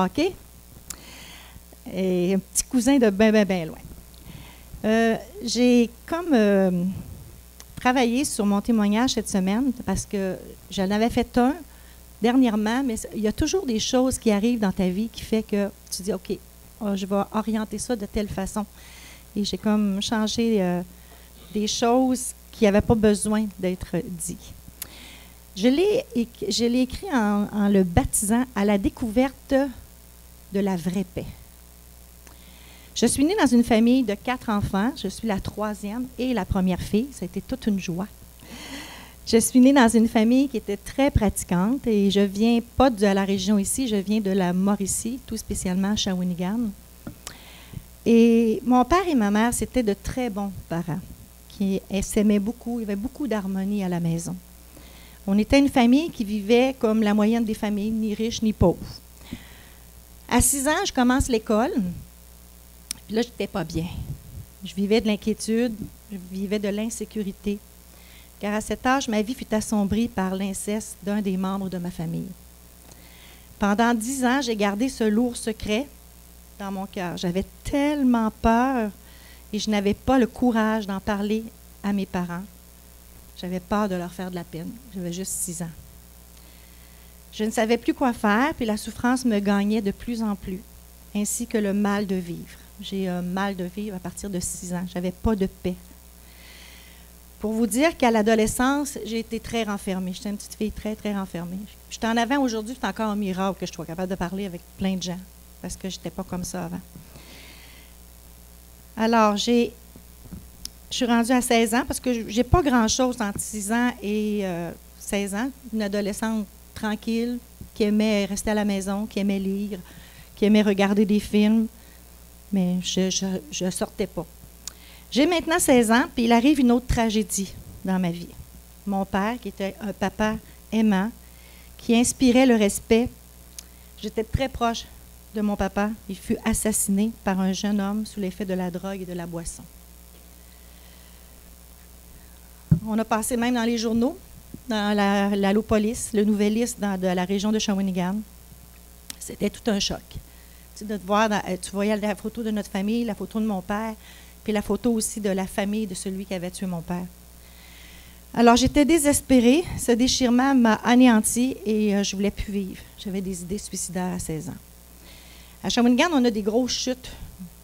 hockey. Et un petit cousin de bien loin. J'ai comme travaillé sur mon témoignage cette semaine parce que j'en avais fait un dernièrement, mais il y a toujours des choses qui arrivent dans ta vie qui fait que tu dis, OK, je vais orienter ça de telle façon. Et j'ai comme changé des choses qui n'avaient pas besoin d'être dites. Je l'ai écrit en le baptisant à la découverte de la vraie paix. Je suis née dans une famille de 4 enfants. Je suis la 3e et la première fille. Ça a été toute une joie. Je suis née dans une famille qui était très pratiquante et je viens pas de la région ici, je viens de la Mauricie, tout spécialement à Shawinigan. Et mon père et ma mère, c'était de très bons parents qui s'aimaient beaucoup. Il y avait beaucoup d'harmonie à la maison. On était une famille qui vivait comme la moyenne des familles, ni riches ni pauvres. À 6 ans, je commence l'école. Puis là, je n'étais pas bien. Je vivais de l'inquiétude, je vivais de l'insécurité. Car à cet âge, ma vie fut assombrie par l'inceste d'un des membres de ma famille. Pendant 10 ans, j'ai gardé ce lourd secret dans mon cœur. J'avais tellement peur et je n'avais pas le courage d'en parler à mes parents. J'avais peur de leur faire de la peine. J'avais juste 6 ans. Je ne savais plus quoi faire, puis la souffrance me gagnait de plus en plus, ainsi que le mal de vivre. J'ai un mal de vivre à partir de 6 ans. Je n'avais pas de paix. Pour vous dire qu'à l'adolescence, j'ai été très renfermée. J'étais une petite fille très, très renfermée. Je t'en avais aujourd'hui, c'est encore un miracle que je sois capable de parler avec plein de gens, parce que je n'étais pas comme ça avant. Alors, je suis rendue à 16 ans, parce que je n'ai pas grand-chose entre 6 ans et 16 ans. Une adolescente tranquille, qui aimait rester à la maison, qui aimait lire, qui aimait regarder des films, mais je ne sortais pas. J'ai maintenant 16 ans, puis il arrive une autre tragédie dans ma vie. Mon père, qui était un papa aimant, qui inspirait le respect. J'étais très proche de mon papa. Il fut assassiné par un jeune homme sous l'effet de la drogue et de la boisson. On a passé même dans les journaux, dans l'Allopolis, le Nouvelliste de la région de Shawinigan. C'était tout un choc. Tu voyais la photo de notre famille, la photo de mon père, puis la photo aussi de la famille de celui qui avait tué mon père. Alors, j'étais désespérée. Ce déchirement m'a anéantie et je ne voulais plus vivre. J'avais des idées suicidaires à 16 ans. À Shawinigan, on a des grosses chutes.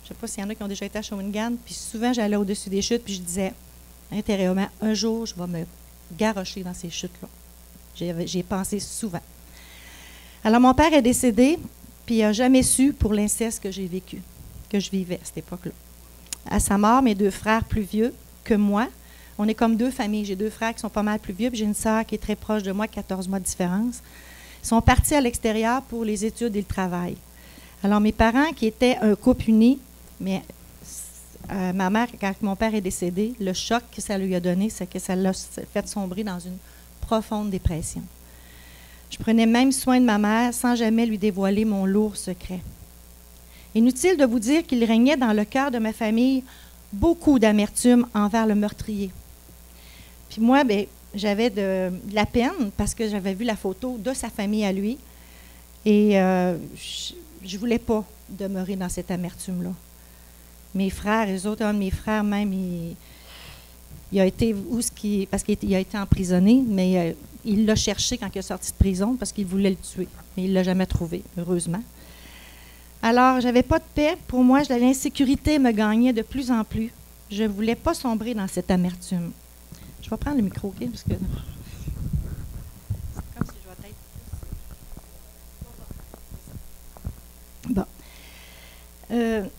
Je ne sais pas s'il y en a qui ont déjà été à Shawinigan. Puis souvent, j'allais au-dessus des chutes, puis je disais intérieurement, un jour, je vais me garrocher dans ces chutes-là. J'y ai pensé souvent. Alors, mon père est décédé, puis il n'a jamais su pour l'inceste que j'ai vécu, que je vivais à cette époque-là. À sa mort, mes 2 frères plus vieux que moi, on est comme 2 familles. J'ai 2 frères qui sont pas mal plus vieux, puis j'ai une sœur qui est très proche de moi, 14 mois de différence. Ils sont partis à l'extérieur pour les études et le travail. Alors, mes parents, qui étaient un couple uni, mais ma mère, quand mon père est décédé, le choc que ça lui a donné, c'est que ça l'a fait sombrer dans une profonde dépression. Je prenais même soin de ma mère sans jamais lui dévoiler mon lourd secret. Inutile de vous dire qu'il régnait dans le cœur de ma famille beaucoup d'amertume envers le meurtrier. Puis moi, j'avais de la peine parce que j'avais vu la photo de sa famille à lui et je ne voulais pas demeurer dans cette amertume-là. Mes frères, les autres, un de mes frères même, il a été parce qu'il a été emprisonné, mais il l'a cherché quand il est sorti de prison parce qu'il voulait le tuer. Mais il ne l'a jamais trouvé, heureusement. Alors, je n'avais pas de paix. Pour moi, l'insécurité me gagnait de plus en plus. Je ne voulais pas sombrer dans cette amertume. Je vais prendre le micro, OK? Parce que c'est comme si je vais être... Bon.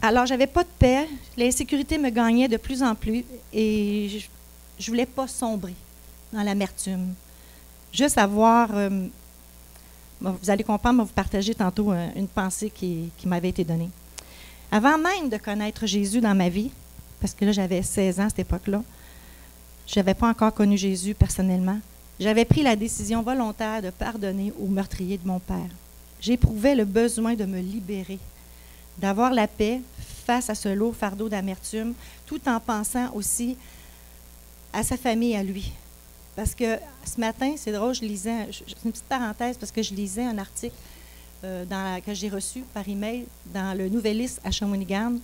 Alors, je n'avais pas de paix. L'insécurité me gagnait de plus en plus et je ne voulais pas sombrer dans l'amertume. Juste avoir... vous allez comprendre, je vais vous partager tantôt une pensée qui m'avait été donnée. Avant même de connaître Jésus dans ma vie, parce que là, j'avais 16 ans à cette époque-là, je n'avais pas encore connu Jésus personnellement, j'avais pris la décision volontaire de pardonner au meurtrier de mon père. J'éprouvais le besoin de me libérer, d'avoir la paix face à ce lourd fardeau d'amertume, tout en pensant aussi à sa famille, à lui. Parce que ce matin, c'est drôle, je lisais, c'est une petite parenthèse, parce que je lisais un article que j'ai reçu par email dans le Nouvelliste à Shawinigan,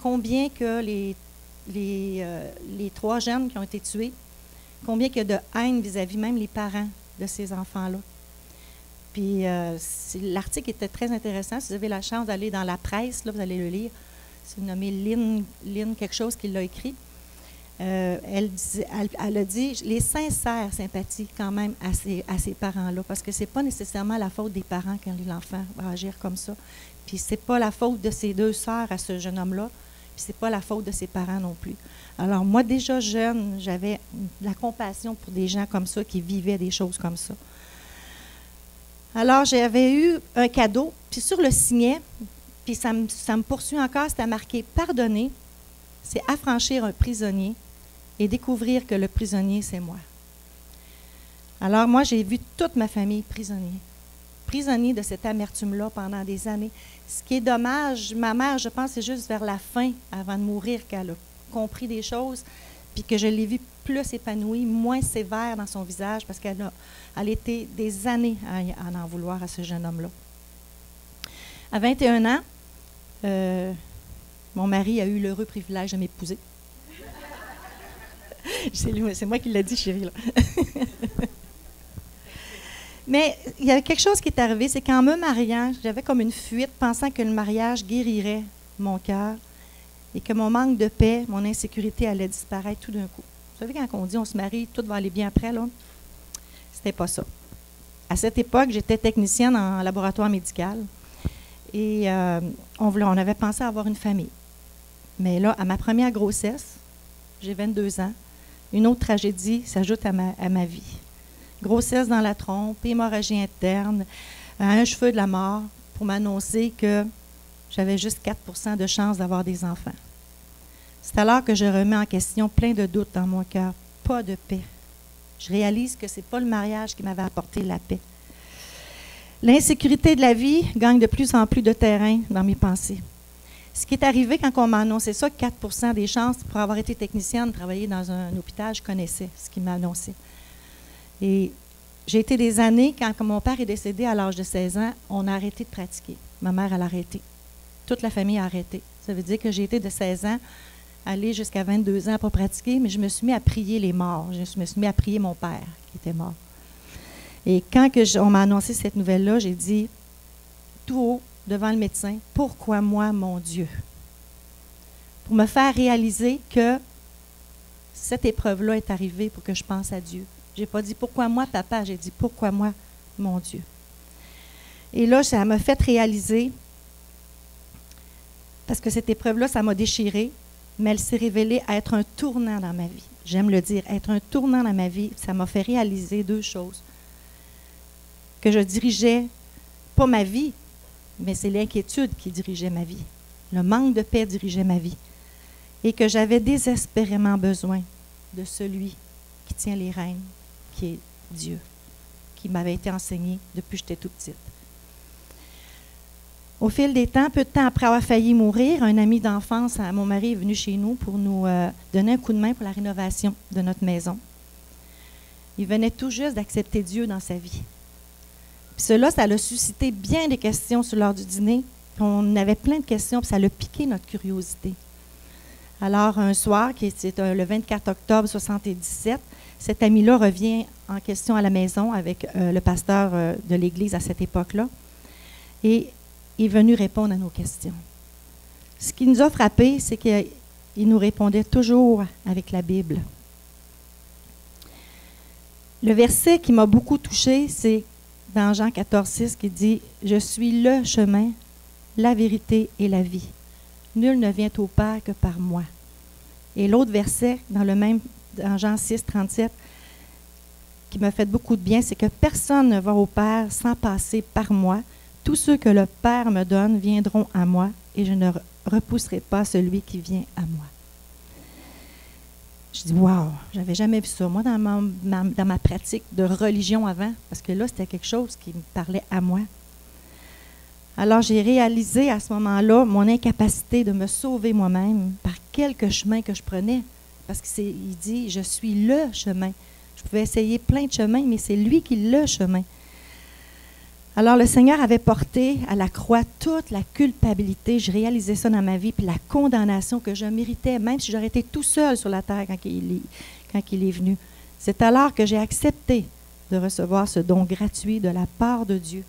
combien que les 3 jeunes qui ont été tués, combien qu'il y a de haine vis-à-vis même les parents de ces enfants-là. Puis l'article était très intéressant. Si vous avez la chance d'aller dans la presse, là, vous allez le lire. C'est nommé Lynn quelque chose qui l'a écrit. Elle a dit les sincères sympathies quand même à ces parents-là, parce que ce n'est pas nécessairement la faute des parents quand l'enfant va agir comme ça. Puis ce n'est pas la faute de ses 2 sœurs à ce jeune homme-là, puis ce n'est pas la faute de ses parents non plus. Alors moi, déjà jeune, j'avais de la compassion pour des gens comme ça qui vivaient des choses comme ça. Alors j'avais eu un cadeau, puis sur le signet, puis ça me poursuit encore, c'était marqué « Pardonner, c'est affranchir un prisonnier et découvrir que le prisonnier, c'est moi. » Alors moi, j'ai vu toute ma famille prisonnier de cette amertume-là pendant des années. Ce qui est dommage, ma mère, je pense, c'est juste vers la fin, avant de mourir, qu'elle a compris des choses, puis que je l'ai vue plus épanouie, moins sévère dans son visage, parce qu'elle a été des années à en vouloir à ce jeune homme-là. À 21 ans, mon mari a eu l'heureux privilège de m'épouser. C'est moi qui l'ai dit, chérie, là. Mais il y avait quelque chose qui est arrivé, c'est qu'en me mariant, j'avais comme une fuite, pensant que le mariage guérirait mon cœur et que mon manque de paix, mon insécurité allait disparaître tout d'un coup. Vous savez, quand on dit on se marie, tout va aller bien après, là, c'était pas ça. À cette époque, j'étais technicienne en laboratoire médical et on avait pensé à avoir une famille. Mais là, à ma première grossesse, j'ai 22 ans, une autre tragédie s'ajoute à ma vie. Grossesse dans la trompe, hémorragie interne, à un cheveu de la mort, pour m'annoncer que j'avais juste 4 % de chance d'avoir des enfants. C'est alors que je remets en question plein de doutes dans mon cœur, pas de paix. Je réalise que ce n'est pas le mariage qui m'avait apporté la paix. L'insécurité de la vie gagne de plus en plus de terrain dans mes pensées. Ce qui est arrivé quand on m'a annoncé ça, 4 % des chances, pour avoir été technicienne, travailler dans un hôpital, je connaissais ce qu'il m'a annoncé. Et j'ai été des années, quand mon père est décédé à l'âge de 16 ans, on a arrêté de pratiquer. Ma mère, elle a arrêté. Toute la famille a arrêté. Ça veut dire que j'ai été de 16 ans, aller jusqu'à 22 ans pour pratiquer, mais je me suis mis à prier les morts. Je me suis mis à prier mon père, qui était mort. Et quand on m'a annoncé cette nouvelle-là, j'ai dit tout haut, devant le médecin, « Pourquoi moi, mon Dieu? » Pour me faire réaliser que cette épreuve-là est arrivée pour que je pense à Dieu. Je n'ai pas dit « Pourquoi moi, papa? » J'ai dit « Pourquoi moi, mon Dieu? » Et là, ça m'a fait réaliser, parce que cette épreuve-là, ça m'a déchirée, mais elle s'est révélée être un tournant dans ma vie. J'aime le dire, être un tournant dans ma vie. Ça m'a fait réaliser 2 choses. Que je dirigeais pas ma vie, mais c'est l'inquiétude qui dirigeait ma vie. Le manque de paix dirigeait ma vie. Et que j'avais désespérément besoin de celui qui tient les rênes, qui est Dieu, qui m'avait été enseigné depuis que j'étais toute petite. Au fil des temps, peu de temps après avoir failli mourir, un ami d'enfance, mon mari, est venu chez nous pour nous donner un coup de main pour la rénovation de notre maison. Il venait tout juste d'accepter Dieu dans sa vie. Puis cela, ça a suscité bien des questions sur l'heure du dîner. Puis on avait plein de questions, puis ça a piqué notre curiosité. Alors, un soir, c'est le 24 octobre 1977, cet ami-là revient en question à la maison avec le pasteur de l'Église à cette époque-là. Et il est venu répondre à nos questions. Ce qui nous a frappés, c'est qu'il nous répondait toujours avec la Bible. Le verset qui m'a beaucoup touchée, c'est dans Jean 14,6 qui dit « Je suis le chemin, la vérité et la vie. Nul ne vient au Père que par moi. » Et l'autre verset, dans Jean 6,37, qui m'a fait beaucoup de bien, c'est que personne ne va au Père sans passer par moi. Tous ceux que le Père me donne viendront à moi et je ne repousserai pas celui qui vient à moi. Je dis, wow, j'avais jamais vu ça. Moi, dans ma pratique de religion avant, parce que là, c'était quelque chose qui me parlait à moi. Alors, j'ai réalisé à ce moment-là mon incapacité de me sauver moi-même par quelque chemin que je prenais. Parce qu'il dit, je suis le chemin. Je pouvais essayer plein de chemins, mais c'est lui qui est le chemin. Alors, le Seigneur avait porté à la croix toute la culpabilité. Je réalisais ça dans ma vie, puis la condamnation que je méritais, même si j'aurais été tout seul sur la terre quand il est venu. C'est alors que j'ai accepté de recevoir ce don gratuit de la part de Dieu,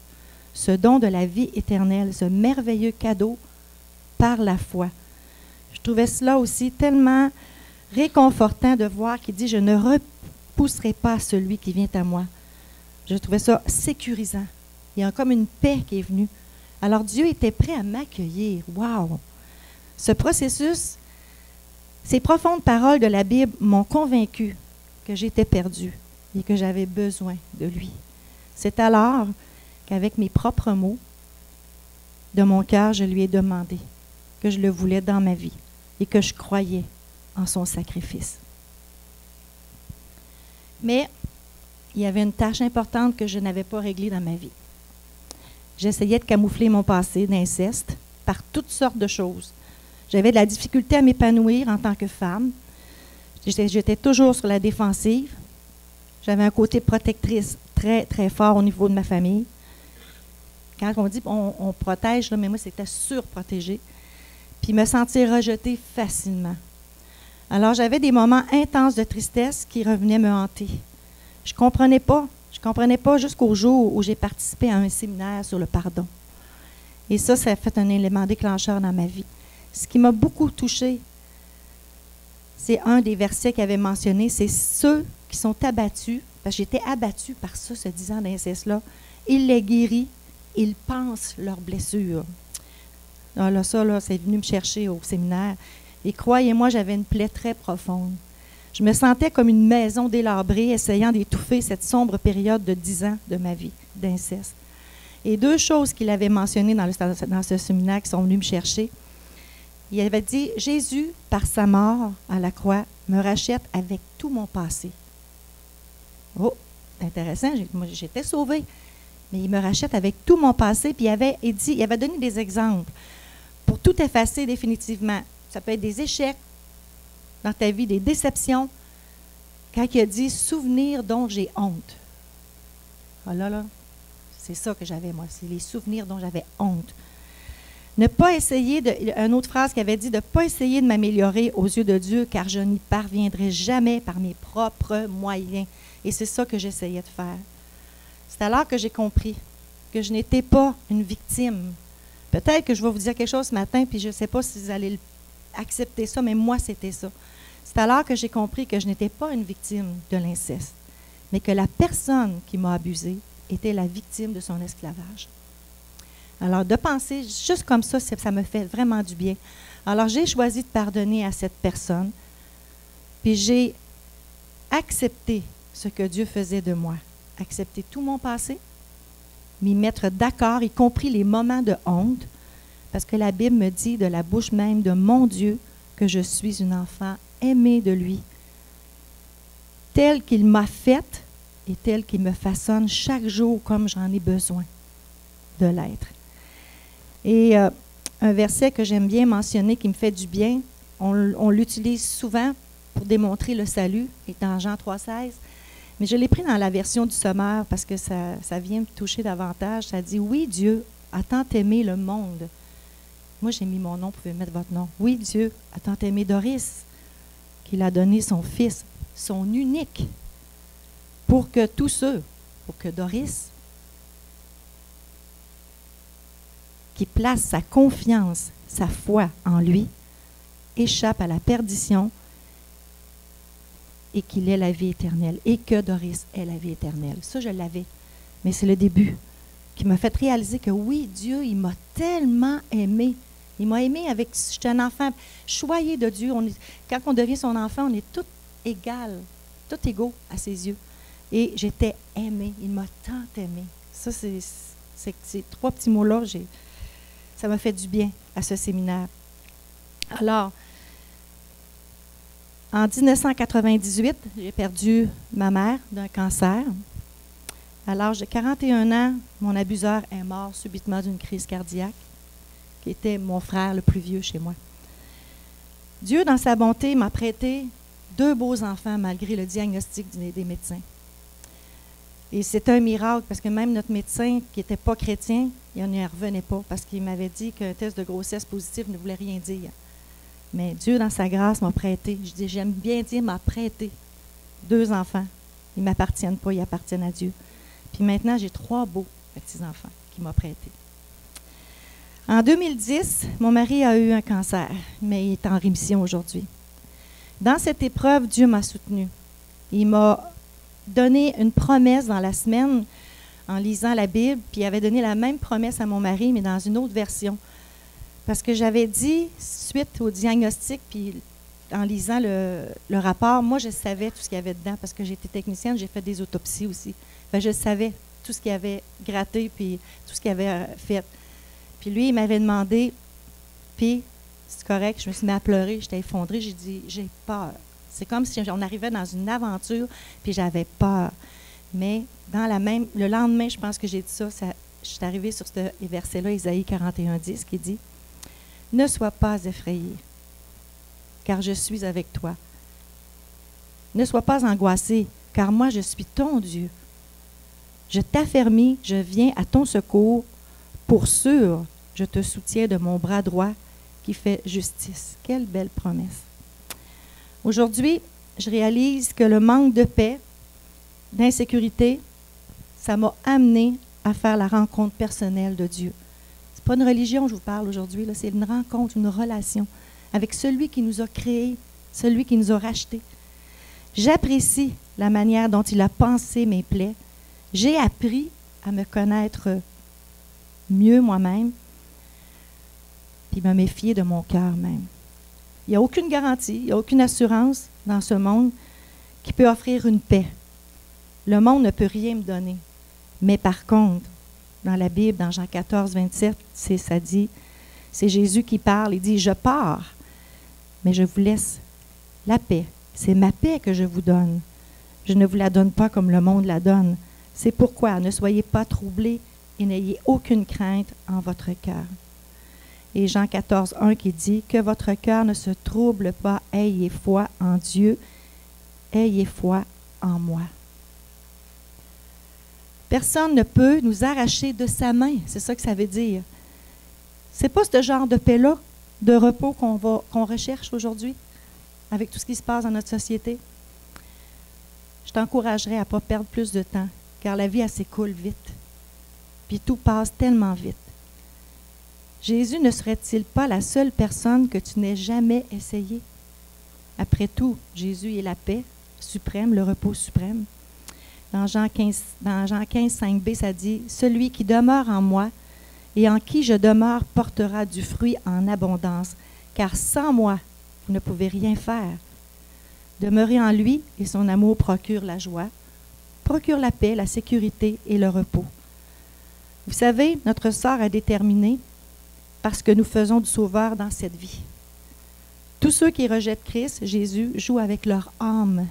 ce don de la vie éternelle, ce merveilleux cadeau par la foi. Je trouvais cela aussi tellement réconfortant de voir qu'il dit « Je ne repousserai pas celui qui vient à moi ». Je trouvais ça sécurisant. Il y a comme une paix qui est venue. Alors Dieu était prêt à m'accueillir. Wow! Ce processus, ces profondes paroles de la Bible m'ont convaincu que j'étais perdue et que j'avais besoin de lui. C'est alors qu'avec mes propres mots, de mon cœur, je lui ai demandé que je le voulais dans ma vie et que je croyais en son sacrifice. Mais il y avait une tâche importante que je n'avais pas réglée dans ma vie. J'essayais de camoufler mon passé d'inceste par toutes sortes de choses. J'avais de la difficulté à m'épanouir en tant que femme. J'étais toujours sur la défensive. J'avais un côté protectrice très, très fort au niveau de ma famille. Quand on dit on protège, là, mais moi, c'était surprotégé. Puis me sentir rejetée facilement. Alors, j'avais des moments intenses de tristesse qui revenaient me hanter. Je ne comprenais pas. Je ne comprenais pas jusqu'au jour où j'ai participé à un séminaire sur le pardon. Et ça a fait un élément déclencheur dans ma vie. Ce qui m'a beaucoup touchée, c'est un des versets qu'il avait mentionné, c'est ceux qui sont abattus, parce que j'étais abattue par ça, ce 10 ans d'inceste-là, il les guérit, ils pensent leurs blessures. Alors là, ça, là, c'est venu me chercher au séminaire. Et croyez-moi, j'avais une plaie très profonde. Je me sentais comme une maison délabrée, essayant d'étouffer cette sombre période de 10 ans de ma vie d'inceste. Et deux choses qu'il avait mentionnées dans ce séminaire qui sont venus me chercher. Il avait dit, Jésus, par sa mort à la croix, me rachète avec tout mon passé. Oh, c'est intéressant, moi j'étais sauvée. Mais il me rachète avec tout mon passé, puis il avait donné des exemples pour tout effacer définitivement. Ça peut être des échecs dans ta vie, des déceptions. Quand il a dit « souvenirs dont j'ai honte ». Ah là, c'est ça que j'avais, moi. C'est les souvenirs dont j'avais honte. Ne pas essayer une autre phrase qu'il avait dit, de ne pas essayer de m'améliorer aux yeux de Dieu, car je n'y parviendrai jamais par mes propres moyens. Et c'est ça que j'essayais de faire. C'est alors que j'ai compris que je n'étais pas une victime. Peut-être que je vais vous dire quelque chose ce matin, puis je ne sais pas si vous allez accepter ça, mais moi, c'était ça. C'est alors que j'ai compris que je n'étais pas une victime de l'inceste, mais que la personne qui m'a abusée était la victime de son esclavage. Alors, de penser juste comme ça me fait vraiment du bien. Alors, j'ai choisi de pardonner à cette personne, puis j'ai accepté ce que Dieu faisait de moi. Accepter tout mon passé, m'y mettre d'accord, y compris les moments de honte, parce que la Bible me dit de la bouche même de mon Dieu que je suis une enfant aimée de lui, telle qu'il m'a faite et telle qu'il me façonne chaque jour comme j'en ai besoin de l'être. Et un verset que j'aime bien mentionner, qui me fait du bien, on l'utilise souvent pour démontrer le salut, est dans Jean 3,16. Mais je l'ai pris dans la version du Sommeur parce que ça vient me toucher davantage. Ça dit « Oui, Dieu a tant aimé le monde. » Moi, j'ai mis mon nom, vous pouvez mettre votre nom. « Oui, Dieu a tant aimé Doris qu'il a donné son fils, son unique, pour que tous ceux, pour que Doris, qui place sa confiance, sa foi en lui, échappe à la perdition et qu'il ait la vie éternelle, et que Doris ait la vie éternelle. » Ça, je l'avais, mais c'est le début qui m'a fait réaliser que oui, Dieu, il m'a tellement aimé. Il m'a aimé avec, j'étais un enfant choyé de Dieu. Quand on devient son enfant, on est tous égales, tous égaux à ses yeux. Et j'étais aimée. Il m'a tant aimé. Ça, ces trois petits mots-là, ça m'a fait du bien à ce séminaire. Alors, en 1998, j'ai perdu ma mère d'un cancer. À l'âge de 41 ans, mon abuseur est mort subitement d'une crise cardiaque, qui était mon frère le plus vieux chez moi. Dieu, dans sa bonté, m'a prêté 2 beaux enfants malgré le diagnostic des médecins. Et c'était un miracle parce que même notre médecin, qui n'était pas chrétien, il n'y revenait pas parce qu'il m'avait dit qu'un test de grossesse positif ne voulait rien dire. Mais Dieu, dans sa grâce, m'a prêté. Je dis, j'aime bien dire, m'a prêté 2 enfants. Ils ne m'appartiennent pas, ils appartiennent à Dieu. Puis maintenant, j'ai 3 beaux petits-enfants qu'il m'a prêtés. En 2010, mon mari a eu un cancer, mais il est en rémission aujourd'hui. Dans cette épreuve, Dieu m'a soutenue. Il m'a donné une promesse dans la semaine en lisant la Bible, puis il avait donné la même promesse à mon mari, mais dans une autre version. Parce que j'avais dit, suite au diagnostic, puis en lisant le rapport, moi, je savais tout ce qu'il y avait dedans, parce que j'étais technicienne, j'ai fait des autopsies aussi. Fait que je savais tout ce qu'il avait gratté, puis tout ce qu'il avait fait. Puis lui, il m'avait demandé, puis c'est correct, je me suis mis à pleurer, j'étais effondrée, j'ai dit, j'ai peur. C'est comme si on arrivait dans une aventure, puis j'avais peur. Mais le lendemain, je pense que j'ai dit ça, je suis arrivée sur ce verset-là, Isaïe 41:10, qui dit, « Ne sois pas effrayé, car je suis avec toi. Ne sois pas angoissé, car moi je suis ton Dieu. Je t'affermis, je viens à ton secours. Pour sûr, je te soutiens de mon bras droit qui fait justice. » Quelle belle promesse. Aujourd'hui, je réalise que le manque de paix, d'insécurité, ça m'a amené à faire la rencontre personnelle de Dieu. Ce n'est pas une religion, je vous parle aujourd'hui, c'est une rencontre, une relation avec celui qui nous a créés, celui qui nous a rachetés. J'apprécie la manière dont il a pensé mes plaies. J'ai appris à me connaître mieux moi-même, puis me méfier de mon cœur même. Il n'y a aucune garantie, il n'y a aucune assurance dans ce monde qui peut offrir une paix. Le monde ne peut rien me donner. Mais par contre, dans la Bible, dans Jean 14:27, ça dit, c'est Jésus qui parle, il dit, « Je pars, mais je vous laisse la paix. C'est ma paix que je vous donne. Je ne vous la donne pas comme le monde la donne. C'est pourquoi ne soyez pas troublés et n'ayez aucune crainte en votre cœur. » Et Jean 14:1 qui dit, « Que votre cœur ne se trouble pas, ayez foi en Dieu, ayez foi en moi. » Personne ne peut nous arracher de sa main. C'est ça que ça veut dire. Ce n'est pas ce genre de paix-là, de repos qu'on recherche aujourd'hui, avec tout ce qui se passe dans notre société. Je t'encouragerais à ne pas perdre plus de temps, car la vie, elle s'écoule vite. Puis tout passe tellement vite. Jésus ne serait-il pas la seule personne que tu n'aies jamais essayé? Après tout, Jésus est la paix suprême, le repos suprême. Dans Jean 15:5b, ça dit, « Celui qui demeure en moi et en qui je demeure portera du fruit en abondance, car sans moi, vous ne pouvez rien faire. Demeurez en lui et son amour procure la joie, procure la paix, la sécurité et le repos. » Vous savez, notre sort est déterminé parce que nous faisons du Sauveur dans cette vie. Tous ceux qui rejettent Christ, Jésus, jouent avec leur âme.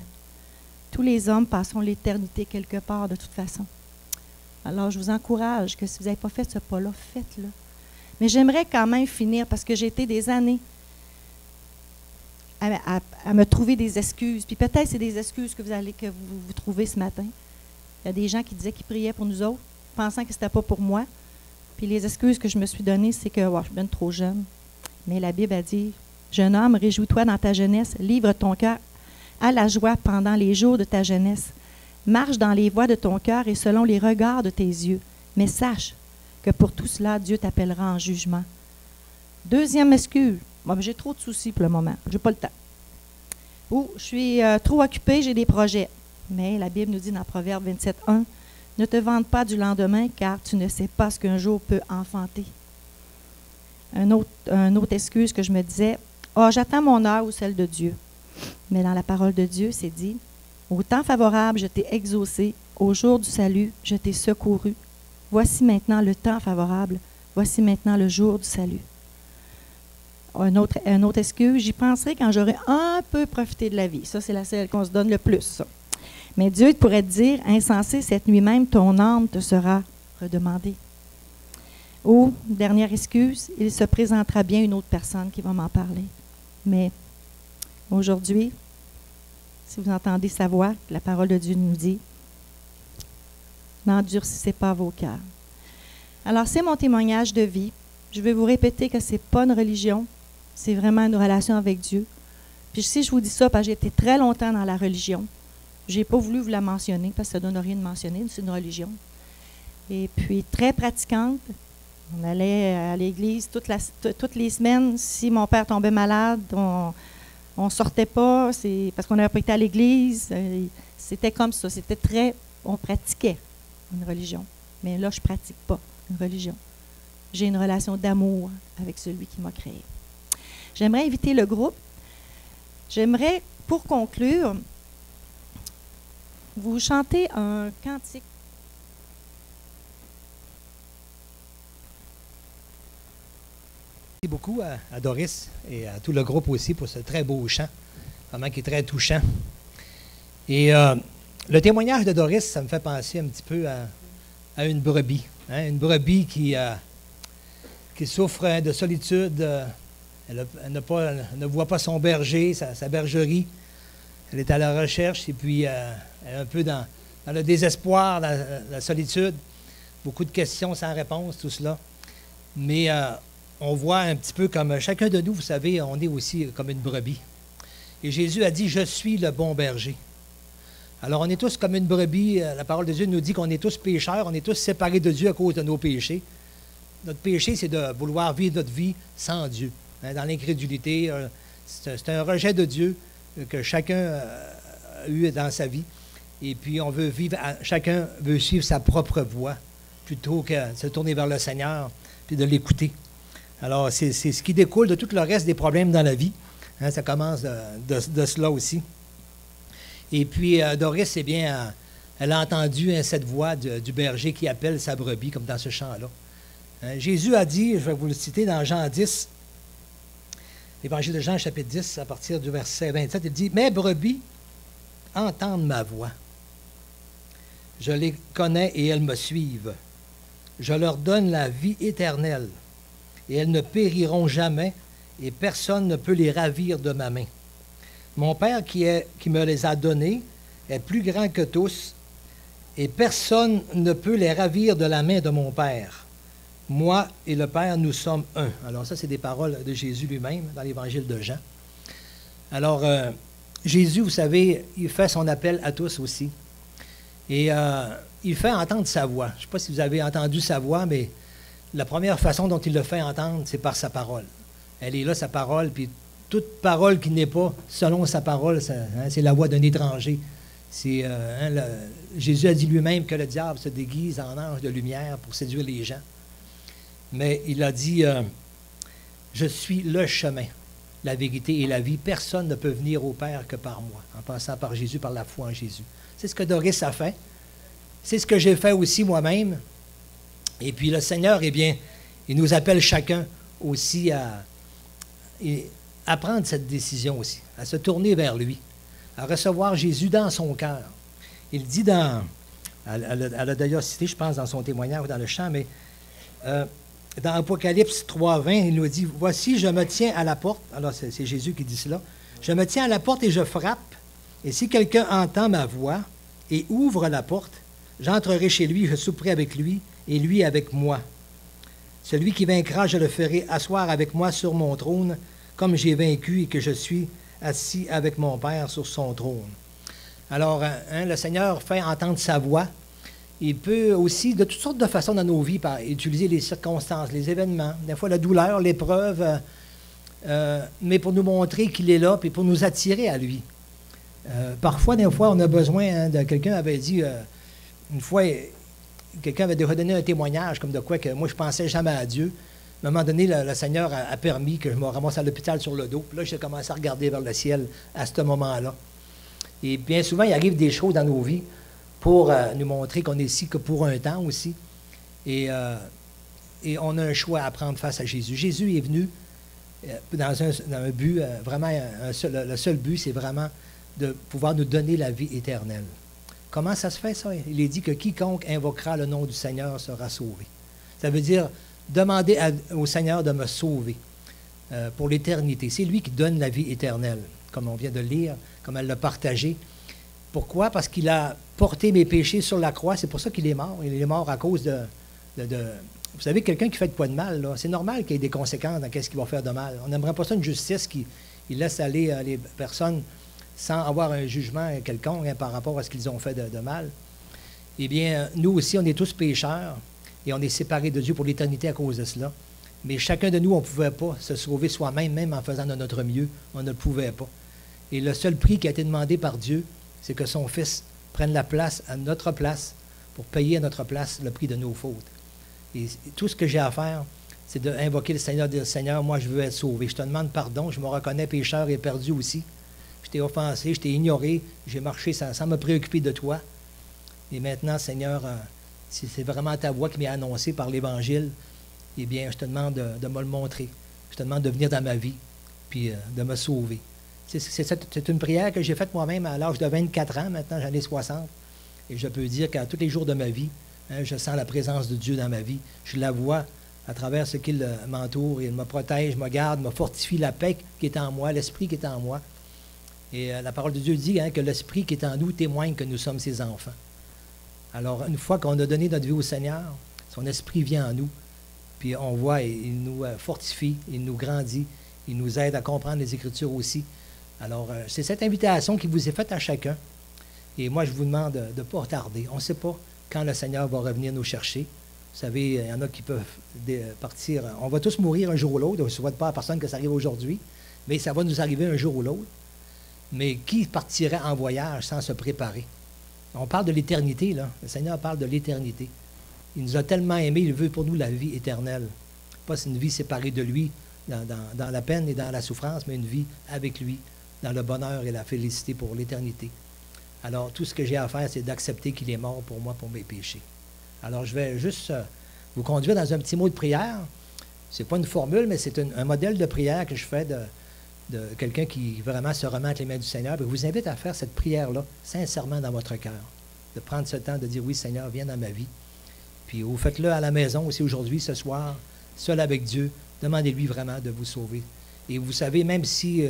Tous les hommes passeront l'éternité quelque part de toute façon. Alors, je vous encourage que si vous n'avez pas fait ce pas-là, faites-le. Mais j'aimerais quand même finir, parce que j'ai été des années à me trouver des excuses. Puis peut-être c'est des excuses que vous trouvez ce matin. Il y a des gens qui disaient qu'ils priaient pour nous autres, pensant que ce n'était pas pour moi. Puis les excuses que je me suis données, c'est que je suis bien trop jeune. Mais la Bible a dit, « Jeune homme, réjouis-toi dans ta jeunesse, livre ton cœur à la joie pendant les jours de ta jeunesse. Marche dans les voies de ton cœur et selon les regards de tes yeux. Mais sache que pour tout cela, Dieu t'appellera en jugement. » Deuxième excuse, j'ai trop de soucis pour le moment, je n'ai pas le temps. Ou je suis trop occupée, j'ai des projets. Mais la Bible nous dit dans Proverbe 27:1, « Ne te vante pas du lendemain, car tu ne sais pas ce qu'un jour peut enfanter. » Un autre excuse que je me disais, « Ah, j'attends mon heure ou celle de Dieu. » Mais dans la parole de Dieu, c'est dit, « Au temps favorable, je t'ai exaucé. Au jour du salut, je t'ai secouru. Voici maintenant le temps favorable. Voici maintenant le jour du salut. » Un autre excuse, j'y penserai quand j'aurai un peu profité de la vie. Ça, c'est la celle qu'on se donne le plus, ça. Mais Dieu pourrait te dire, « Insensé, cette nuit même, ton âme te sera redemandée. » Ou, dernière excuse, il se présentera bien une autre personne qui va m'en parler. Mais aujourd'hui, si vous entendez sa voix, la parole de Dieu nous dit, N'endurcissez pas vos cœurs. Alors, c'est mon témoignage de vie. Je vais vous répéter que ce n'est pas une religion, c'est vraiment une relation avec Dieu. Puis si je vous dis ça, parce que j'ai été très longtemps dans la religion, je n'ai pas voulu vous la mentionner, parce que ça ne donne rien de mentionner, c'est une religion. Et puis, très pratiquante. On allait à l'église toutes les semaines. Si mon père tombait malade, on ne sortait pas, parce qu'on n'avait pas été à l'église. C'était comme ça. On pratiquait une religion. Mais là, je ne pratique pas une religion. J'ai une relation d'amour avec celui qui m'a créé. J'aimerais inviter le groupe. J'aimerais, pour conclure, vous chanter un cantique. Merci beaucoup à Doris et à tout le groupe aussi pour ce très beau chant, vraiment qui est très touchant. Et le témoignage de Doris, ça me fait penser un petit peu à une brebis. Hein, une brebis qui souffre de solitude. Elle ne voit pas son berger, sa bergerie. Elle est à la recherche et puis elle est un peu dans le désespoir, la solitude. Beaucoup de questions sans réponse, tout cela. Mais on voit un petit peu comme chacun de nous, vous savez, on est aussi comme une brebis. Et Jésus a dit, « Je suis le bon berger ». Alors, on est tous comme une brebis. La parole de Dieu nous dit qu'on est tous pécheurs, on est tous séparés de Dieu à cause de nos péchés. Notre péché, c'est de vouloir vivre notre vie sans Dieu, hein, dans l'incrédulité. C'est un rejet de Dieu que chacun a eu dans sa vie. Et puis, on veut vivre, chacun veut suivre sa propre voie plutôt que de se tourner vers le Seigneur puis de l'écouter. Alors, c'est ce qui découle de tout le reste des problèmes dans la vie. Hein, ça commence de cela aussi. Et puis, Doris, eh bien, elle a entendu cette voix du berger qui appelle sa brebis, comme dans ce chant-là. Hein, Jésus a dit, je vais vous le citer dans Jean 10, l'Évangile de Jean, chapitre 10, à partir du verset 27, il dit, « Mes brebis entendent ma voix. Je les connais et elles me suivent. Je leur donne la vie éternelle, et elles ne périront jamais, et personne ne peut les ravir de ma main. Mon Père qui me les a donnés est plus grand que tous, et personne ne peut les ravir de la main de mon Père. Moi et le Père, nous sommes un. » Alors ça, c'est des paroles de Jésus lui-même dans l'Évangile de Jean. Alors, Jésus, vous savez, il fait son appel à tous aussi. Et il fait entendre sa voix. Je ne sais pas si vous avez entendu sa voix, mais la première façon dont il le fait entendre, c'est par sa parole. Elle est là, sa parole, puis toute parole qui n'est pas selon sa parole, c'est la voix d'un étranger. Jésus a dit lui-même que le diable se déguise en ange de lumière pour séduire les gens. Mais il a dit, je suis le chemin, la vérité et la vie. Personne ne peut venir au Père que par moi, en passant par Jésus, par la foi en Jésus. C'est ce que Doris a fait. C'est ce que j'ai fait aussi moi-même. Et puis le Seigneur, eh bien, il nous appelle chacun aussi à prendre cette décision aussi, à se tourner vers lui, à recevoir Jésus dans son cœur. Il dit elle a d'ailleurs cité, je pense, dans son témoignage ou dans le chant, mais dans Apocalypse 3,20, il nous dit, « Voici, je me tiens à la porte. » Alors, c'est Jésus qui dit cela. « Je me tiens à la porte et je frappe. Et si quelqu'un entend ma voix et ouvre la porte, j'entrerai chez lui, je souperai avec lui et lui avec moi. Celui qui vaincra, je le ferai asseoir avec moi sur mon trône, comme j'ai vaincu et que je suis assis avec mon Père sur son trône. » Alors, le Seigneur fait entendre sa voix. Il peut aussi, de toutes sortes de façons dans nos vies, utiliser les circonstances, les événements, des fois la douleur, l'épreuve, mais pour nous montrer qu'il est là, puis pour nous attirer à lui. Parfois, des fois, on a besoin de... Quelqu'un avait dit, une fois, quelqu'un avait redonné un témoignage, comme de quoi que moi, je ne pensais jamais à Dieu. À un moment donné, le Seigneur a permis que je me ramasse à l'hôpital sur le dos. Puis là, j'ai commencé à regarder vers le ciel à ce moment-là. Et bien souvent, il arrive des choses dans nos vies pour nous montrer qu'on est ici que pour un temps aussi. Et on a un choix à prendre face à Jésus. Jésus est venu dans un but, vraiment, le seul but, c'est vraiment de pouvoir nous donner la vie éternelle. Comment ça se fait, ça? Il est dit que quiconque invoquera le nom du Seigneur sera sauvé. Ça veut dire demander au Seigneur de me sauver pour l'éternité. C'est lui qui donne la vie éternelle, comme on vient de lire, comme elle l'a partagé. Pourquoi? Parce qu'il a porté mes péchés sur la croix. C'est pour ça qu'il est mort. Il est mort à cause de vous savez, quelqu'un qui fait de quoi de mal, c'est normal qu'il y ait des conséquences dans ce qu'il va faire de mal. On n'aimerait pas ça une justice qui laisse aller les personnes sans avoir un jugement quelconque par rapport à ce qu'ils ont fait de mal. Eh bien, nous aussi, on est tous pécheurs et on est séparés de Dieu pour l'éternité à cause de cela. Mais chacun de nous, on ne pouvait pas se sauver soi-même, même en faisant de notre mieux. On ne le pouvait pas. Et le seul prix qui a été demandé par Dieu, c'est que son Fils prenne la place à notre place pour payer à notre place le prix de nos fautes. Et tout ce que j'ai à faire, c'est d'invoquer le Seigneur, de dire, Seigneur, moi, je veux être sauvé. Je te demande pardon, je me reconnais pécheur et perdu aussi. Je t'ai offensé, je t'ai ignoré, j'ai marché sans me préoccuper de toi. Et maintenant, Seigneur, si c'est vraiment ta voix qui m'est annoncée par l'Évangile, eh bien, je te demande de me le montrer. Je te demande de venir dans ma vie, puis de me sauver. C'est une prière que j'ai faite moi-même à l'âge de 24 ans. Maintenant, j'en ai 60. Et je peux dire qu'à tous les jours de ma vie, je sens la présence de Dieu dans ma vie. Je la vois à travers ce qu'il m'entoure. Il me protège, me garde, me fortifie la paix qui est en moi, l'esprit qui est en moi. Et la parole de Dieu dit que l'esprit qui est en nous témoigne que nous sommes ses enfants. Alors, une fois qu'on a donné notre vie au Seigneur, son esprit vient en nous. Puis on voit, il nous fortifie, il nous grandit, il nous aide à comprendre les Écritures aussi. Alors, c'est cette invitation qui vous est faite à chacun. Et moi, je vous demande de ne pas tarder. On ne sait pas quand le Seigneur va revenir nous chercher. Vous savez, il y en a qui peuvent partir. On va tous mourir un jour ou l'autre. Je ne souhaite pas à personne que ça arrive aujourd'hui, mais ça va nous arriver un jour ou l'autre. Mais qui partirait en voyage sans se préparer? On parle de l'éternité, là. Le Seigneur parle de l'éternité. Il nous a tellement aimés, il veut pour nous la vie éternelle. Pas une vie séparée de lui dans la peine et dans la souffrance, mais une vie avec lui, dans le bonheur et la félicité pour l'éternité. Alors, tout ce que j'ai à faire, c'est d'accepter qu'il est mort pour moi, pour mes péchés. Alors, je vais juste vous conduire dans un petit mot de prière. Ce n'est pas une formule, mais c'est un modèle de prière que je fais de quelqu'un qui vraiment se remet entre les mains du Seigneur. Je vous invite à faire cette prière-là, sincèrement dans votre cœur. De prendre ce temps de dire, oui, Seigneur, viens dans ma vie. Puis vous faites-le à la maison aussi aujourd'hui, ce soir, seul avec Dieu. Demandez-lui vraiment de vous sauver. Et vous savez, même si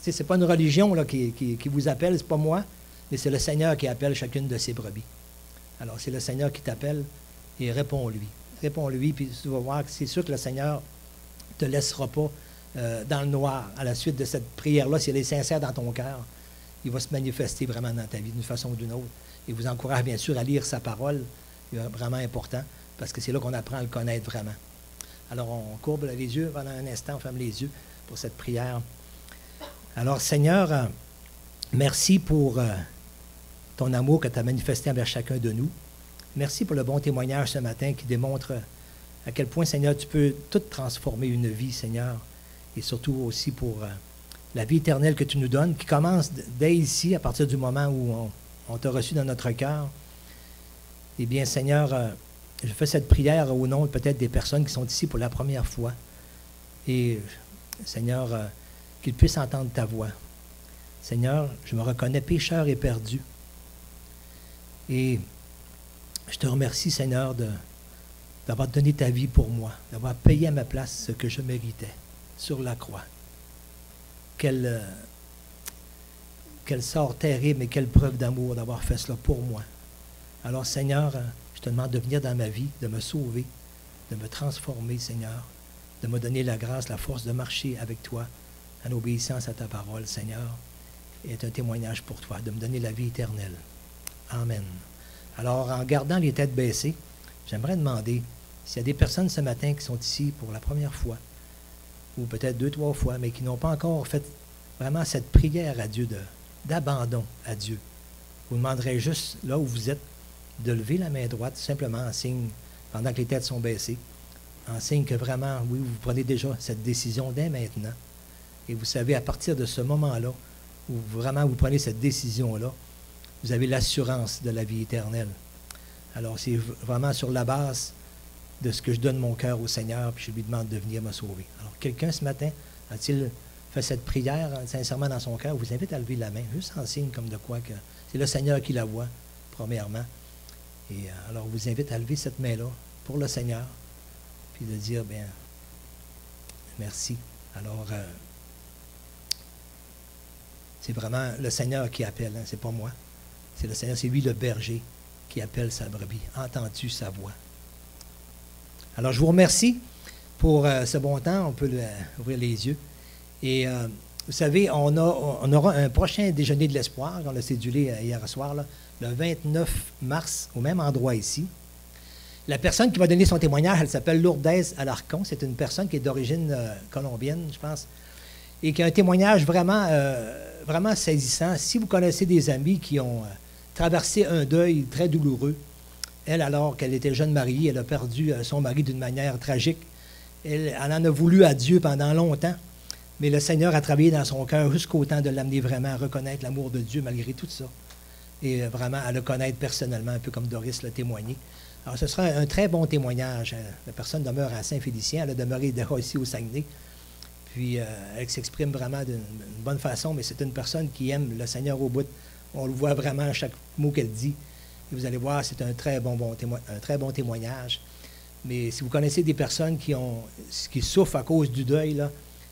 ce n'est pas une religion là, qui vous appelle, ce n'est pas moi, mais c'est le Seigneur qui appelle chacune de ses brebis. Alors, c'est le Seigneur qui t'appelle et réponds-lui. Réponds-lui, puis tu vas voir que c'est sûr que le Seigneur ne te laissera pas dans le noir à la suite de cette prière-là. Si elle est sincère dans ton cœur, il va se manifester vraiment dans ta vie d'une façon ou d'une autre. Et vous encourage bien sûr à lire sa parole. C'est vraiment important, parce que c'est là qu'on apprend à le connaître vraiment. Alors, on courbe les yeux pendant un instant, on ferme les yeux pour cette prière. Alors, Seigneur, merci pour ton amour que tu as manifesté envers chacun de nous. Merci pour le bon témoignage ce matin qui démontre à quel point, Seigneur, tu peux tout transformer une vie, Seigneur, et surtout aussi pour la vie éternelle que tu nous donnes, qui commence dès ici, à partir du moment où on t'a reçu dans notre cœur. Eh bien, Seigneur, je fais cette prière au nom peut-être des personnes qui sont ici pour la première fois. Et, Seigneur, qu'ils puissent entendre ta voix. Seigneur, je me reconnais pécheur et perdu. Et je te remercie, Seigneur, d'avoir donné ta vie pour moi, d'avoir payé à ma place ce que je méritais sur la croix. Quel sort terrible et quelle preuve d'amour d'avoir fait cela pour moi. Alors, Seigneur, je te demande de venir dans ma vie, de me sauver, de me transformer, Seigneur, de me donner la grâce, la force de marcher avec toi en obéissance à ta parole, Seigneur, et être un témoignage pour toi, de me donner la vie éternelle. Amen. Alors, en gardant les têtes baissées, j'aimerais demander s'il y a des personnes ce matin qui sont ici pour la première fois, ou peut-être 2, 3 fois, mais qui n'ont pas encore fait vraiment cette prière à Dieu, d'abandon à Dieu. Vous demanderez juste, là où vous êtes, de lever la main droite, simplement en signe, pendant que les têtes sont baissées, en signe que vraiment, oui, vous prenez déjà cette décision dès maintenant. Et vous savez, à partir de ce moment-là, où vraiment vous prenez cette décision-là, vous avez l'assurance de la vie éternelle. Alors, c'est vraiment sur la base de ce que je donne mon cœur au Seigneur, puis je lui demande de venir me sauver. Alors, quelqu'un ce matin, a-t-il fait cette prière sincèrement dans son cœur? Je vous invite à lever la main, juste en signe comme de quoi que c'est le Seigneur qui la voit, premièrement. Et alors, je vous invite à lever cette main-là pour le Seigneur, puis de dire, bien, merci. Alors, c'est vraiment le Seigneur qui appelle, hein, c'est pas moi. C'est le Seigneur, c'est lui le berger qui appelle sa brebis. Entends-tu sa voix? Alors, je vous remercie pour ce bon temps. On peut ouvrir les yeux. Et vous savez, on aura un prochain déjeuner de l'espoir. On l'a cédulé hier soir, là, le 29 mars, au même endroit ici. La personne qui va donner son témoignage, elle s'appelle Lourdes Alarcon. C'est une personne qui est d'origine colombienne, je pense, et qui a un témoignage vraiment, vraiment saisissant. Si vous connaissez des amis qui ont traversé un deuil très douloureux, elle, alors qu'elle était jeune mariée, elle a perdu son mari d'une manière tragique. Elle en a voulu à Dieu pendant longtemps, mais le Seigneur a travaillé dans son cœur jusqu'au temps de l'amener vraiment à reconnaître l'amour de Dieu malgré tout ça, et vraiment à le connaître personnellement, un peu comme Doris l'a témoigné. Alors, ce sera un très bon témoignage. La personne demeure à Saint-Félicien, elle a demeuré déjà ici au Saguenay, puis elle s'exprime vraiment d'une bonne façon, mais c'est une personne qui aime le Seigneur au bout. On le voit vraiment à chaque mot qu'elle dit. Et vous allez voir, c'est un très bon témoignage. Mais si vous connaissez des personnes qui souffrent à cause du deuil, là,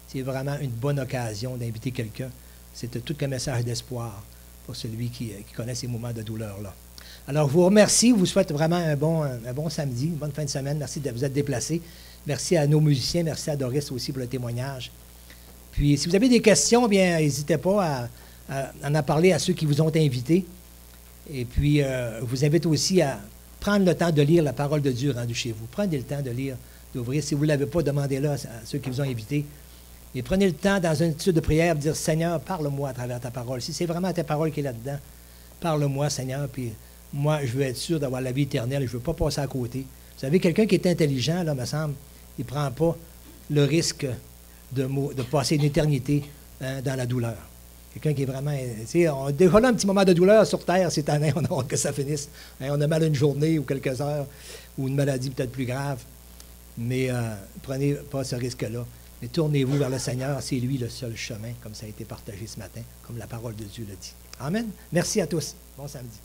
c'est vraiment une bonne occasion d'inviter quelqu'un. C'est tout un message d'espoir pour celui qui connaît ces moments de douleur-là. Alors, je vous remercie. Je vous souhaite vraiment un bon samedi, une bonne fin de semaine. Merci de vous être déplacés. Merci à nos musiciens. Merci à Doris aussi pour le témoignage. Puis, si vous avez des questions, bien, n'hésitez pas à en parler à ceux qui vous ont invités. Et puis, je vous invite aussi à prendre le temps de lire la parole de Dieu rendue chez vous. Prenez le temps de lire, d'ouvrir. Si vous ne l'avez pas, demandez-le à ceux qui vous ont invités. Et prenez le temps, dans une attitude de prière, de dire, Seigneur, parle-moi à travers ta parole. Si c'est vraiment ta parole qui est là-dedans, parle-moi, Seigneur, puis moi, je veux être sûr d'avoir la vie éternelle. Je ne veux pas passer à côté. Vous savez, quelqu'un qui est intelligent, là, me semble, il ne prend pas le risque de passer une éternité dans la douleur. Quelqu'un qui est vraiment... On a déjà là un petit moment de douleur sur Terre cette année, on a hâte que ça finisse. On a mal une journée ou quelques heures, ou une maladie peut-être plus grave. Mais prenez pas ce risque-là. Mais tournez-vous vers le Seigneur, c'est lui le seul chemin, comme ça a été partagé ce matin, comme la parole de Dieu le dit. Amen. Merci à tous. Bon samedi.